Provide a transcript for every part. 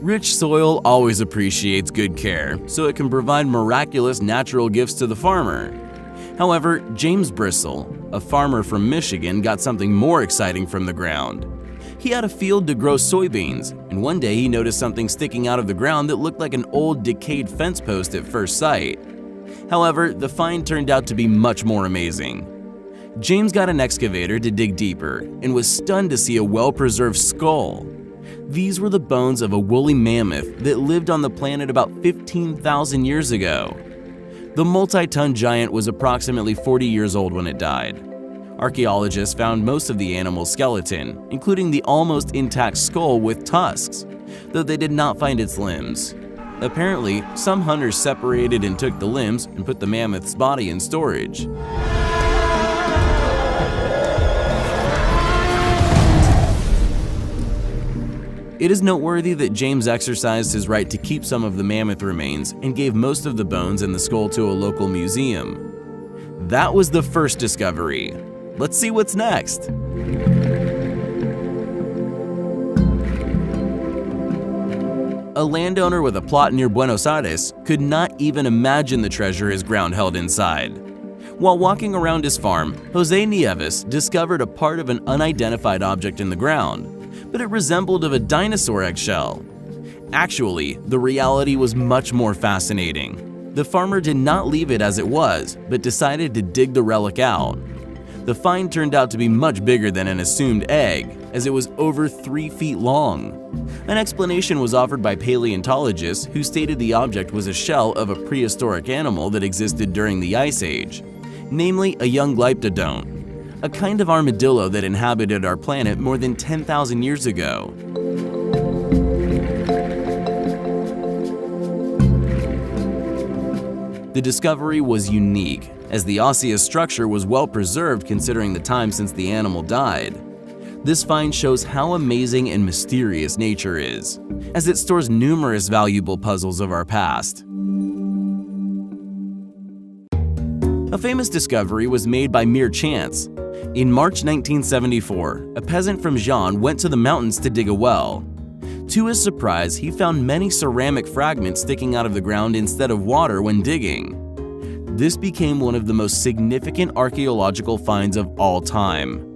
Rich soil always appreciates good care, so it can provide miraculous natural gifts to the farmer. However, James Bristol, a farmer from Michigan, got something more exciting from the ground. He had a field to grow soybeans, and one day he noticed something sticking out of the ground that looked like an old, decayed fence post at first sight. However, the find turned out to be much more amazing. James got an excavator to dig deeper and was stunned to see a well-preserved skull. These were the bones of a woolly mammoth that lived on the planet about 15,000 years ago. The multi-ton giant was approximately 40 years old when it died. Archaeologists found most of the animal's skeleton, including the almost intact skull with tusks, though they did not find its limbs. Apparently, some hunters separated and took the limbs and put the mammoth's body in storage. It is noteworthy that James exercised his right to keep some of the mammoth remains and gave most of the bones and the skull to a local museum. That was the first discovery. Let's see what's next. A landowner with a plot near Buenos Aires could not even imagine the treasure his ground held inside. While walking around his farm, Jose Nieves discovered a part of an unidentified object in the ground, but it resembled of a dinosaur eggshell. Actually, the reality was much more fascinating. The farmer did not leave it as it was, but decided to dig the relic out. The find turned out to be much bigger than an assumed egg, as it was over 3 feet long. An explanation was offered by paleontologists who stated the object was a shell of a prehistoric animal that existed during the Ice Age, namely a young glyptodont, a kind of armadillo that inhabited our planet more than 10,000 years ago. The discovery was unique, as the osseous structure was well preserved considering the time since the animal died. This find shows how amazing and mysterious nature is, as it stores numerous valuable puzzles of our past. A famous discovery was made by mere chance. In March 1974, a peasant from Jean went to the mountains to dig a well. To his surprise, he found many ceramic fragments sticking out of the ground instead of water when digging. This became one of the most significant archaeological finds of all time.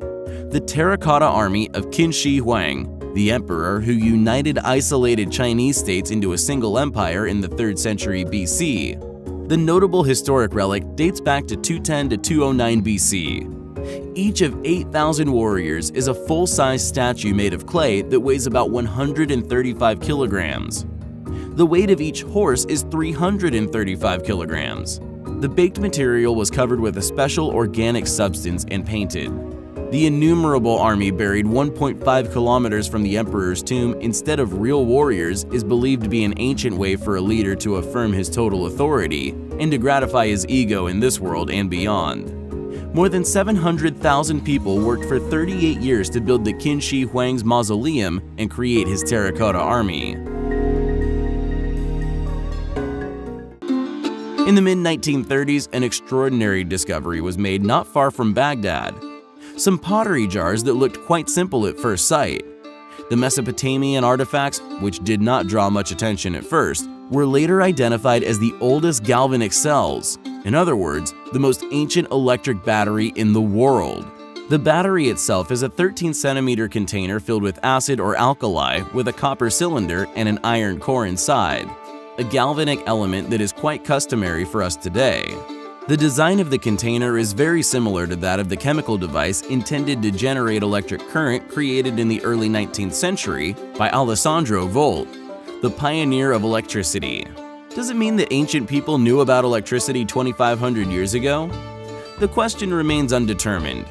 The terracotta army of Qin Shi Huang, the emperor who united isolated Chinese states into a single empire in the 3rd century BC. The notable historic relic dates back to 210 to 209 BC. Each of 8,000 warriors is a full-size statue made of clay that weighs about 135 kilograms. The weight of each horse is 335 kilograms. The baked material was covered with a special organic substance and painted. The innumerable army buried 1.5 kilometers from the emperor's tomb instead of real warriors is believed to be an ancient way for a leader to affirm his total authority and to gratify his ego in this world and beyond. More than 700,000 people worked for 38 years to build the Qin Shi Huang's mausoleum and create his terracotta army. In the mid-1930s, an extraordinary discovery was made not far from Baghdad. Some pottery jars that looked quite simple at first sight. The Mesopotamian artifacts, which did not draw much attention at first, were later identified as the oldest galvanic cells. In other words, the most ancient electric battery in the world. The battery itself is a 13-centimeter container filled with acid or alkali with a copper cylinder and an iron core inside, a galvanic element that is quite customary for us today. The design of the container is very similar to that of the chemical device intended to generate electric current created in the early 19th century by Alessandro Volta, the pioneer of electricity. Does it mean that ancient people knew about electricity 2,500 years ago? The question remains undetermined.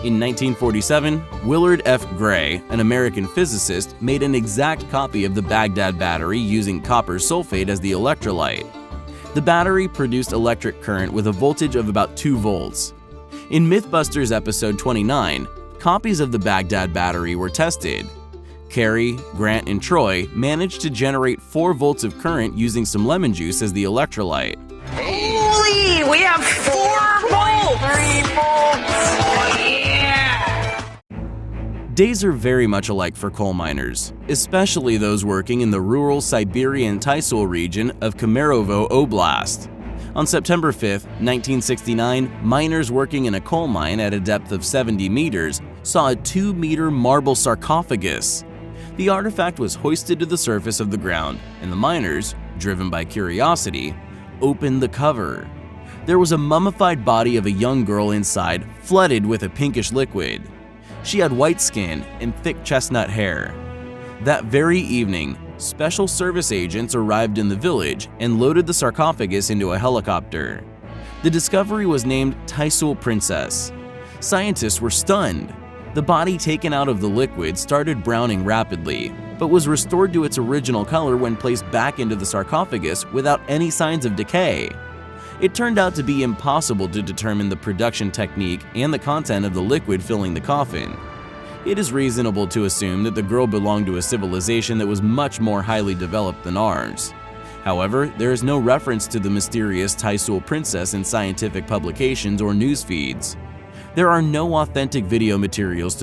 In 1947, Willard F. Gray, an American physicist, made an exact copy of the Baghdad battery using copper sulfate as the electrolyte. The battery produced electric current with a voltage of about 2 volts. In Mythbusters episode 29, copies of the Baghdad battery were tested. Carrie, Grant, and Troy managed to generate 4 volts of current using some lemon juice as the electrolyte. Holy! We have 4 volts! 3 volts! Oh, yeah! Days are very much alike for coal miners, especially those working in the rural Siberian Tysul region of Kemerovo Oblast. On September 5, 1969, miners working in a coal mine at a depth of 70 meters saw a 2-meter marble sarcophagus. The artifact was hoisted to the surface of the ground, and the miners, driven by curiosity, opened the cover. There was a mummified body of a young girl inside, flooded with a pinkish liquid. She had white skin and thick chestnut hair. That very evening, special service agents arrived in the village and loaded the sarcophagus into a helicopter. The discovery was named Tysul Princess. Scientists were stunned. The body taken out of the liquid started browning rapidly, but was restored to its original color when placed back into the sarcophagus without any signs of decay. It turned out to be impossible to determine the production technique and the content of the liquid filling the coffin. It is reasonable to assume that the girl belonged to a civilization that was much more highly developed than ours. However, there is no reference to the mysterious Tysul Princess in scientific publications or news feeds. There are no authentic video materials to